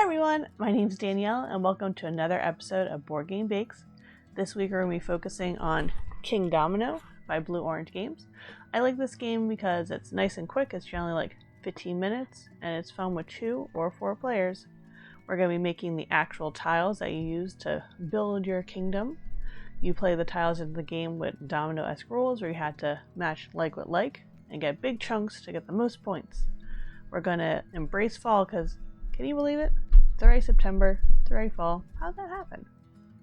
everyone, my name's Danielle and welcome to another episode of Board Game Bakes. This week we're going to be focusing on Kingdomino by Blue Orange Games. I like this game because it's nice and quick. It's generally like 15 minutes and it's fun with 2 or 4 players. We're going to be making the actual tiles that you use to build your kingdom. You play the tiles into the game with domino-esque rules where you had to match like with like and get big chunks to get the most points. We're going to embrace fall because, can you believe it? It's already September, it's already fall. How'd that happen?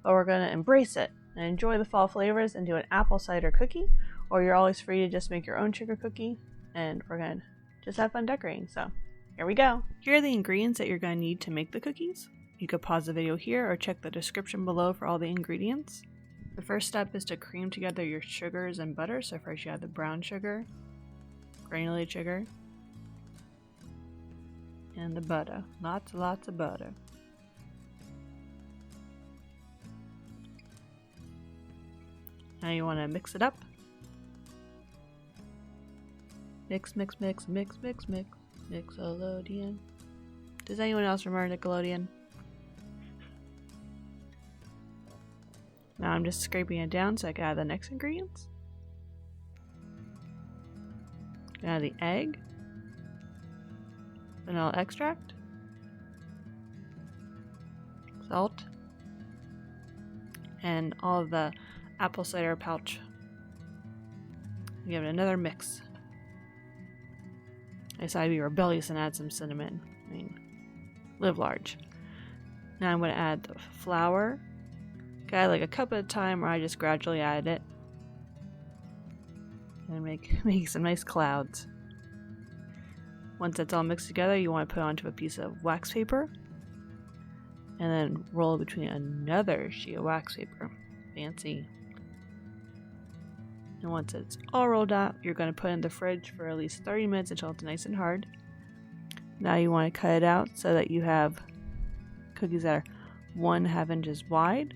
But we're going to embrace it and enjoy the fall flavors and do an apple cider cookie, or you're always free to just make your own sugar cookie, and we're going to just have fun decorating. So here we go. Here are the ingredients that you're going to need to make the cookies. You could pause the video here or check the description below for all the ingredients. The first step is to cream together your sugars and butter. So first you have the brown sugar, granulated sugar, and the butter. Lots of butter. Now you want to mix it up. Mix, mix, mix, mix, mix, mix. Mixolodian. Does anyone else remember Nickelodeon? Now I'm just scraping it down so I can add the next ingredients. Add the egg, vanilla extract, salt, and all of the apple cider pouch. Give it another mix. I decided to be rebellious and add some cinnamon. I mean, live large. Now I'm going to add the flour. Okay, like a cup at a time, or I just gradually added it. And make some nice clouds. Once that's all mixed together, you want to put it onto a piece of wax paper. And then roll it between another sheet of wax paper. Fancy. And once it's all rolled out, you're going to put it in the fridge for at least 30 minutes until it's nice and hard. Now you want to cut it out so that you have cookies that are 1/2 inches wide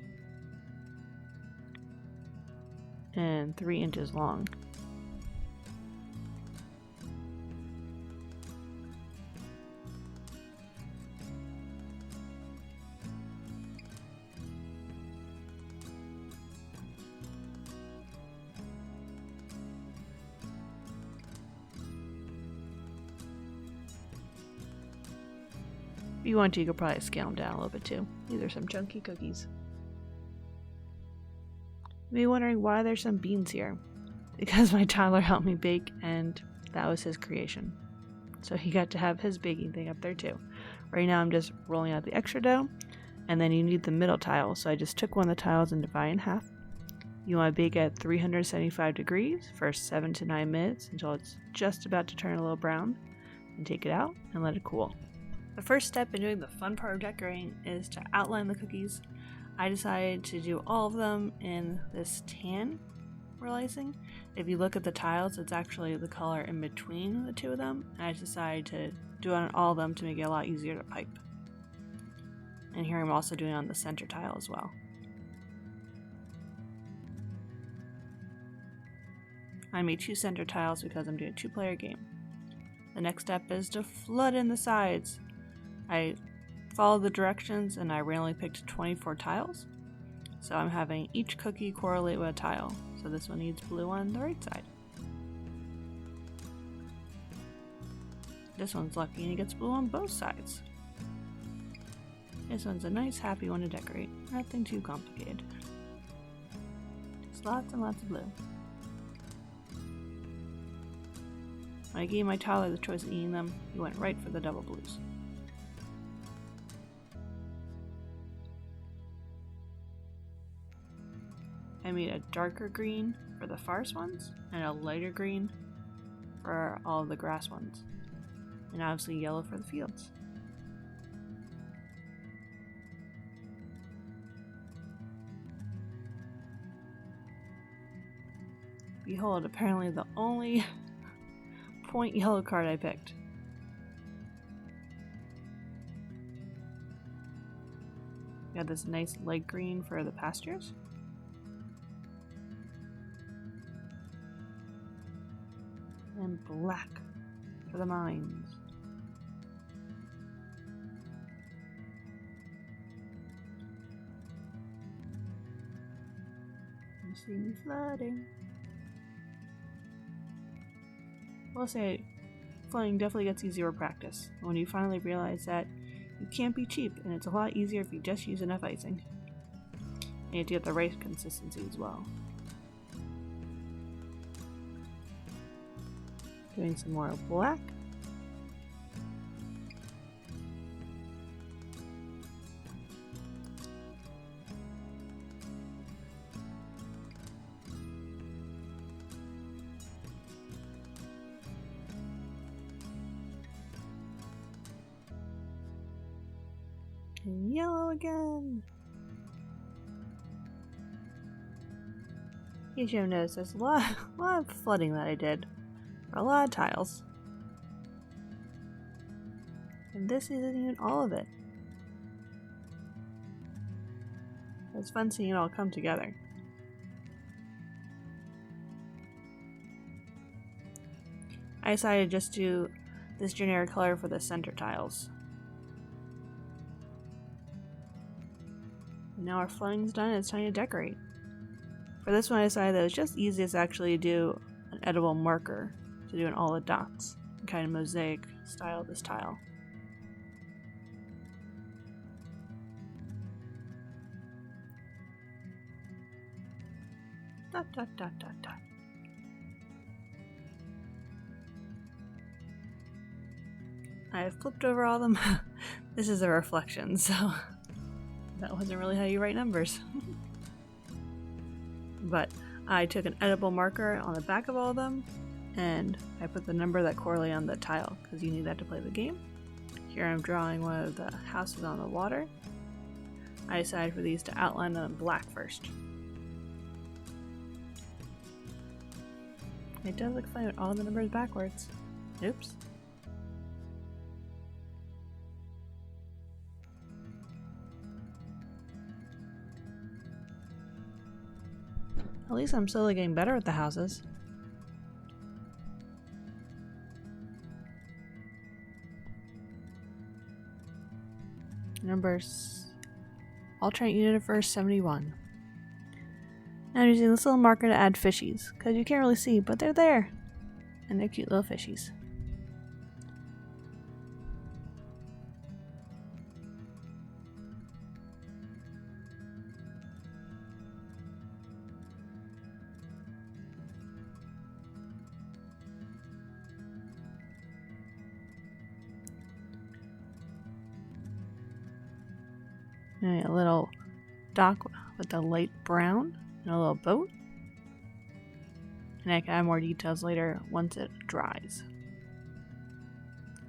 and 3 inches long. If you want to, you could probably scale them down a little bit too. These are some chunky cookies. You may be wondering why there's some beans here. Because my toddler helped me bake and that was his creation. So he got to have his baking thing up there too. Right now I'm just rolling out the extra dough, and then you need the middle tile. So I just took one of the tiles and divided in half. You want to bake at 375 degrees for 7 to 9 minutes until it's just about to turn a little brown. And take it out and let it cool. The first step in doing the fun part of decorating is to outline the cookies. I decided to do all of them in this tan realizing. If you look at the tiles, it's actually the color in between the two of them. And I decided to do it on all of them to make it a lot easier to pipe. And here I'm also doing it on the center tile as well. I made 2 center tiles because I'm doing a 2-player game. The next step is to flood in the sides. I followed the directions and I randomly picked 24 tiles. So I'm having each cookie correlate with a tile. So this one needs blue on the right side. This one's lucky and it gets blue on both sides. This one's a nice happy one to decorate. Nothing too complicated. Just lots and lots of blue. When I gave my toddler the choice of eating them, he went right for the double blues. I made a darker green for the farce ones and a lighter green for all of the grass ones. And obviously yellow for the fields. Behold, apparently the only point yellow card I picked. Got this nice light green for the pastures. And black for the mines. see me flooding. I'll say, flooding definitely gets easier with practice, when you finally realize that you can't be cheap, and it's a lot easier if you just use enough icing. And you have to get the right consistency as well. Doing some more black. And yellow again. You should have noticed there's a lot of flooding that I did. For a lot of tiles. And this isn't even all of it. It's fun seeing it all come together. I decided just to do this generic color for the center tiles. And now our flooding's done, it's time to decorate. For this one I decided that it was just easiest actually to do an edible marker to do in all the dots. Kind of mosaic style of this tile. Dot dot dot dot dot. I have flipped over all of them. This is a reflection, so that wasn't really how you write numbers. But I took an edible marker on the back of all of them, and I put the number that correlated on the tile, because you need that to play the game. Here I'm drawing one of the houses on the water. I decided for these to outline them in black first. It does look funny with all the numbers backwards. Oops. At least I'm slowly getting better with the houses. Numbers. Alternate universe 71. Now I'm using this little marker to add fishies, because you can't really see, but they're there. And they're cute little fishies. And a little dock with a light brown and a little boat. And I can add more details later once it dries.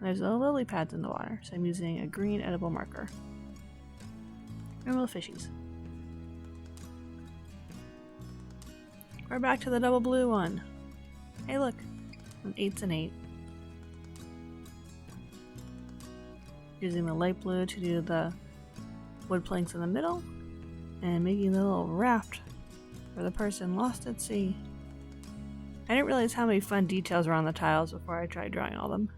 There's little lily pads in the water, so I'm using a green edible marker. And little fishies. We're back to the double blue one. Hey look, an 8's an 8. Using the light blue to do the wood planks in the middle, and making the little raft for the person lost at sea. I didn't realize how many fun details were on the tiles before I tried drawing all them.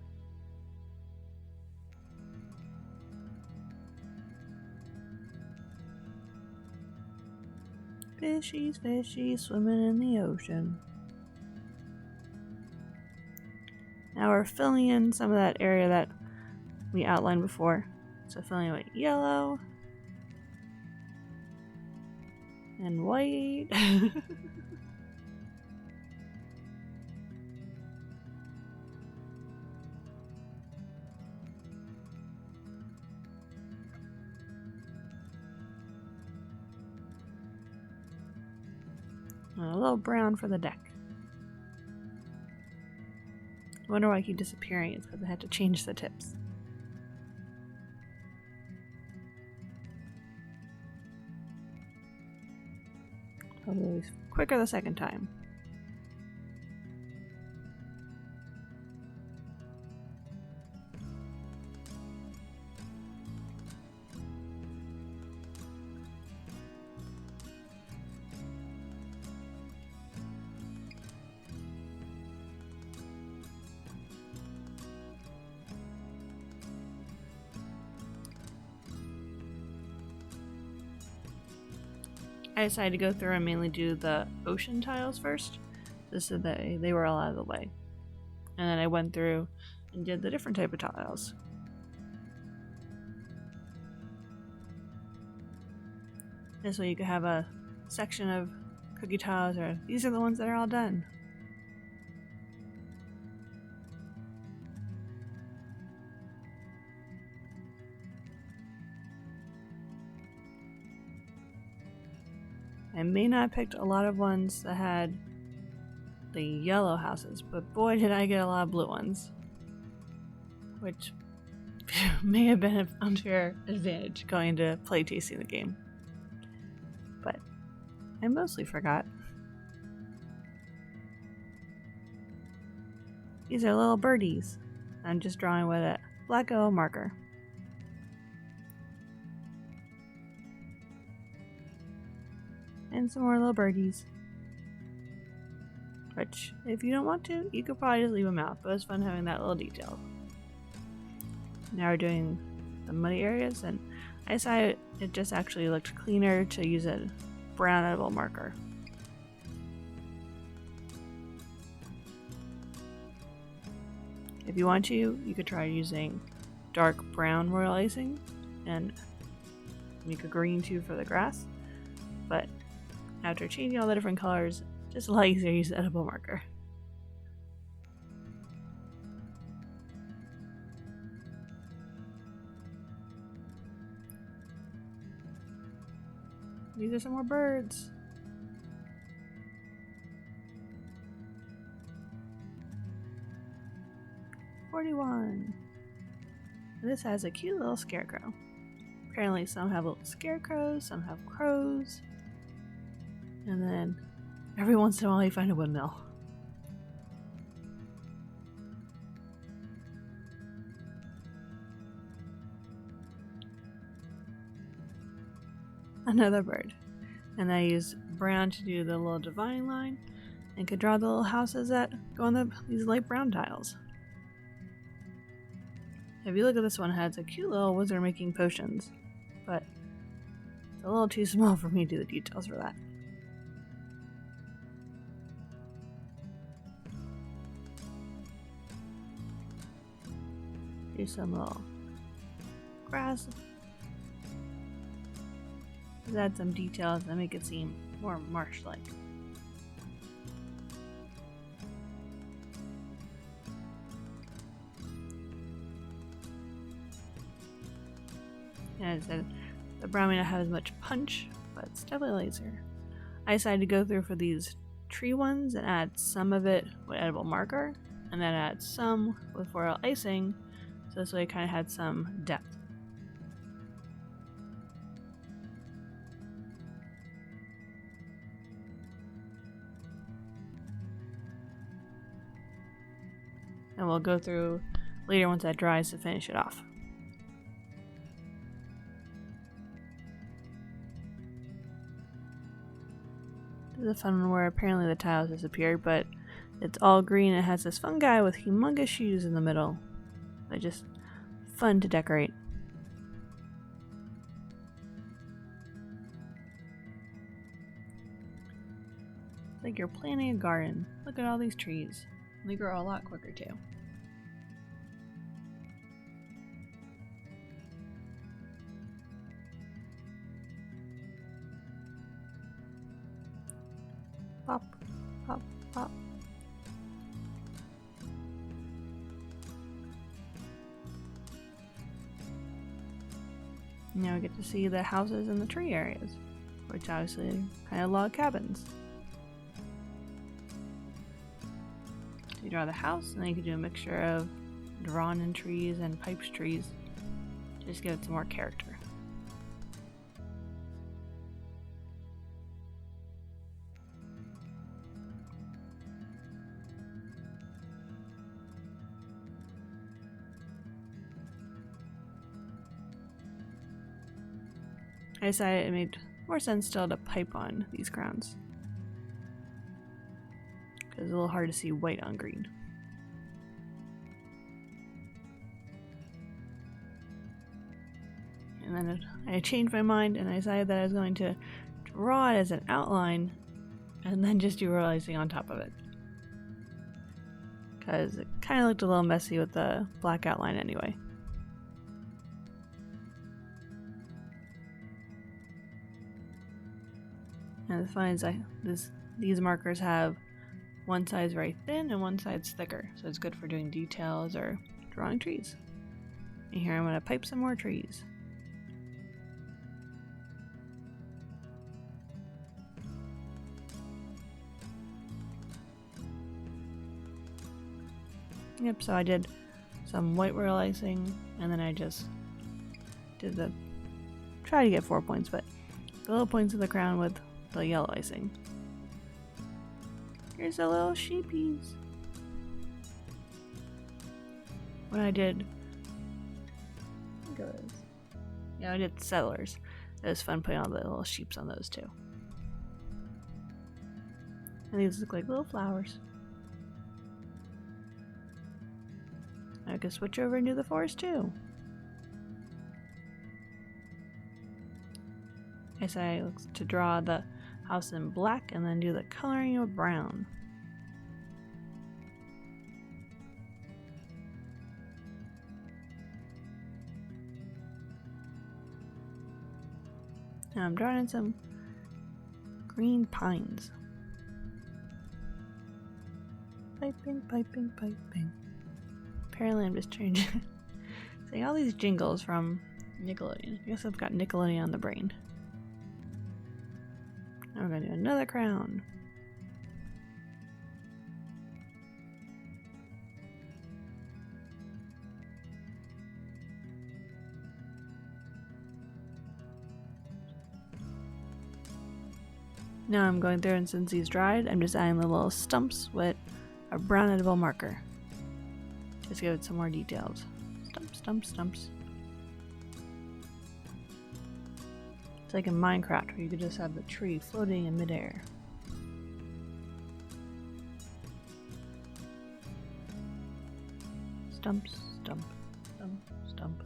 Fishies, fishies, swimming in the ocean. Now we're filling in some of that area that we outlined before. So filling it with yellow. And white. And a little brown for the deck. I wonder why I keep disappearing. It's because I had to change the tips. Probably quicker the second time. I decided to go through and mainly do the ocean tiles first, just so that they were all out of the way. And then I went through and did the different type of tiles. This way you could have a section of cookie tiles, or these are the ones that are all done. I may not have picked a lot of ones that had the yellow houses, but boy did I get a lot of blue ones. Which may have been an unfair advantage going to playtesting the game. But I mostly forgot. These are little birdies. I'm just drawing with a black oil marker. And some more little birdies. Which, if you don't want to, you could probably just leave them out, but it's fun having that little detail. Now we're doing the muddy areas, and I decided it just actually looked cleaner to use a brown edible marker. If you want to, you could try using dark brown royal icing and make a green too for the grass, but after changing all the different colors, just a lot easier to use the edible marker. These are some more birds. $41. This has a cute little scarecrow. Apparently some have little scarecrows, some have crows. And then every once in a while you find a windmill. Another bird. And I use brown to do the little dividing line and could draw the little houses that go on these light brown tiles. If you look at this one, it has a cute little wizard making potions, but it's a little too small for me to do the details for that. Do some little grass. Add some details that make it seem more marsh-like. And as I said, the brown may not have as much punch, but it's definitely laser. I decided to go through for these tree ones and add some of it with edible marker, and then add some with royal icing, so this way it kind of had some depth. And we'll go through later once that dries to finish it off. This is a fun one where apparently the tiles disappeared, but it's all green and it has this fun guy with humongous shoes in the middle. They're just fun to decorate. It's like you're planting a garden. Look at all these trees. They grow a lot quicker too. Pop, pop, pop. Now we get to see the houses in the tree areas, which obviously kind of log cabins. So you draw the house, and then you can do a mixture of drawn in trees and pipes trees to just give it some more character. I decided it made more sense still to pipe on these grounds, because it's a little hard to see white on green. And then I changed my mind and I decided that I was going to draw it as an outline and then just do royal icing on top of it. Because it kind of looked a little messy with the black outline anyway. And the fun is these markers have one side's very thin and one side's thicker, so it's good for doing details or drawing trees. And here I'm going to pipe some more trees. Yep, so I did some white royal icing, and then I just did try to get 4 points, but the little points of the crown with the yellow icing. Here's the little sheepies. When I did, I did settlers. It was fun putting all the little sheeps on those too. And these look like little flowers. I could switch over and do the forest too. I decided to draw the house in black and then do the coloring of brown. Now I'm drawing in some green pines. Piping, piping, piping. Apparently I'm just changing saying all these jingles from Nickelodeon. I guess I've got Nickelodeon on the brain. Now we're gonna do another crown. Now I'm going through, and since these dried, I'm just adding the little stumps with a brown edible marker. Just give it some more details. Stumps, stumps, stumps. It's like in Minecraft where you could just have the tree floating in midair. Stumps, stump, stump, stump.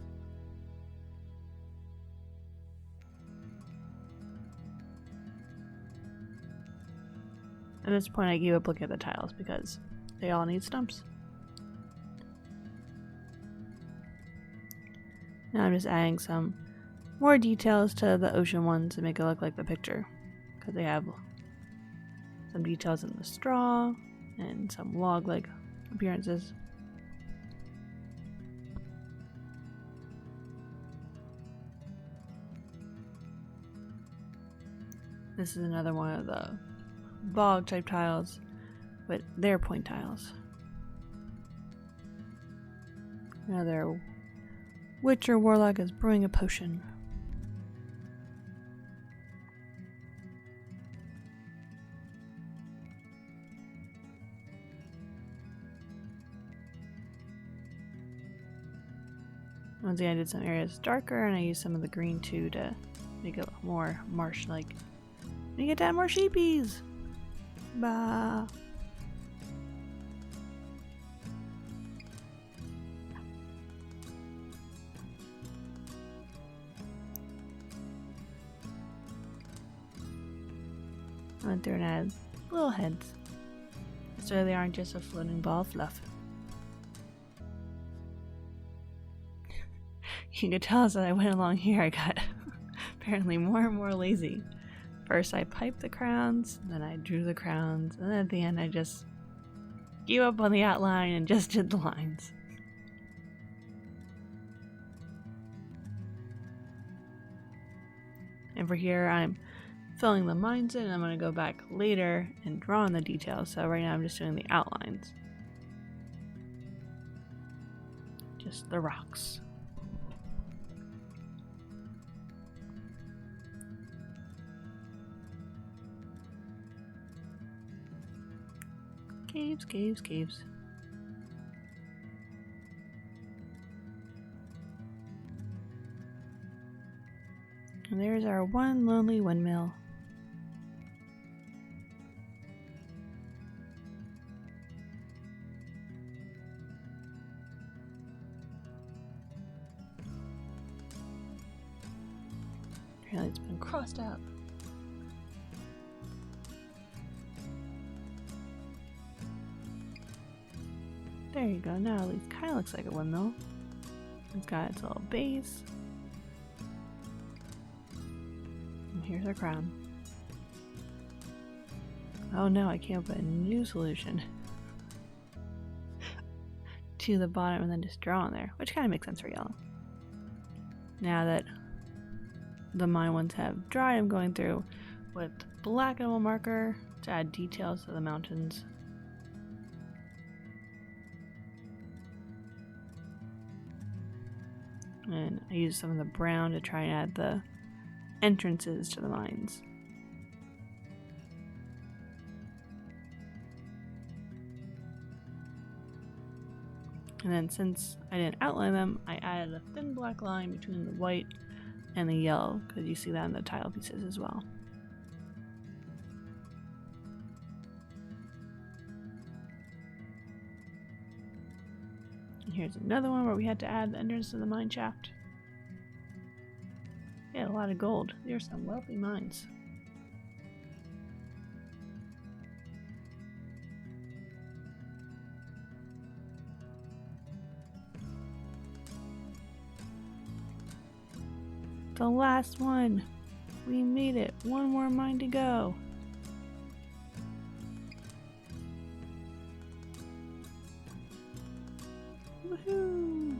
At this point I gave up looking at the tiles because they all need stumps. Now I'm just adding some more details to the ocean ones to make it look like the picture, because they have some details in the straw and some log-like appearances. This is another one of the bog type tiles, but they're point tiles. Another witch or warlock is brewing a potion. Once again, I did some areas darker, and I used some of the green too to make it more marsh-like. You get to add more sheepies! Bah! I went through and added little heads, so they aren't just a floating ball of fluff. You can tell as I went along here I got apparently more and more lazy. First I piped the crowns, then I drew the crowns, and then at the end I just gave up on the outline and just did the lines. And for here I'm filling the lines in, and I'm going to go back later and draw in the details. So right now I'm just doing the outlines. Just the rocks. Caves, caves, caves. And there's our one lonely windmill. Apparently it's been crossed out. There you go. Now at least kind of looks like a windmill. It's got its little base. And here's our crown. Oh no, I came up with a new solution. To the bottom and then just draw on there, which kind of makes sense for yellow. Now that the mine ones have dried, I'm going through with black enamel marker to add details to the mountains. And I use some of the brown to try and add the entrances to the mines. And then since I didn't outline them, I added a thin black line between the white and the yellow, because you see that in the tile pieces as well. And here's another one where we had to add the entrance to the mine shaft. Yeah, a lot of gold. These are some wealthy mines. The last one. We made it. One more mine to go. Woohoo!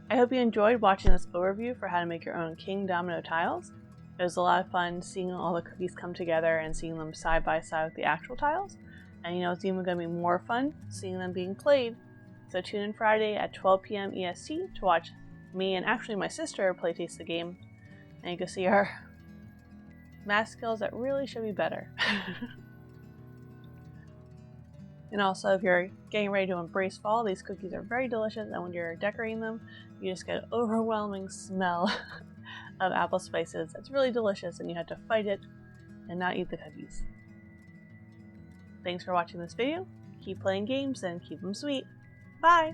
I hope you enjoyed watching this overview for how to make your own Kingdomino tiles. It was a lot of fun seeing all the cookies come together and seeing them side by side with the actual tiles. And you know, it's even going to be more fun seeing them being played. So tune in Friday at 12 p.m. EST to watch me and actually my sister playtest the game. And you can see our math skills that really should be better. And also, if you're getting ready to embrace fall, these cookies are very delicious, and when you're decorating them, you just get an overwhelming smell of apple spices. It's really delicious, and you have to fight it and not eat the cookies. Thanks for watching this video. Keep playing games and keep them sweet. Bye!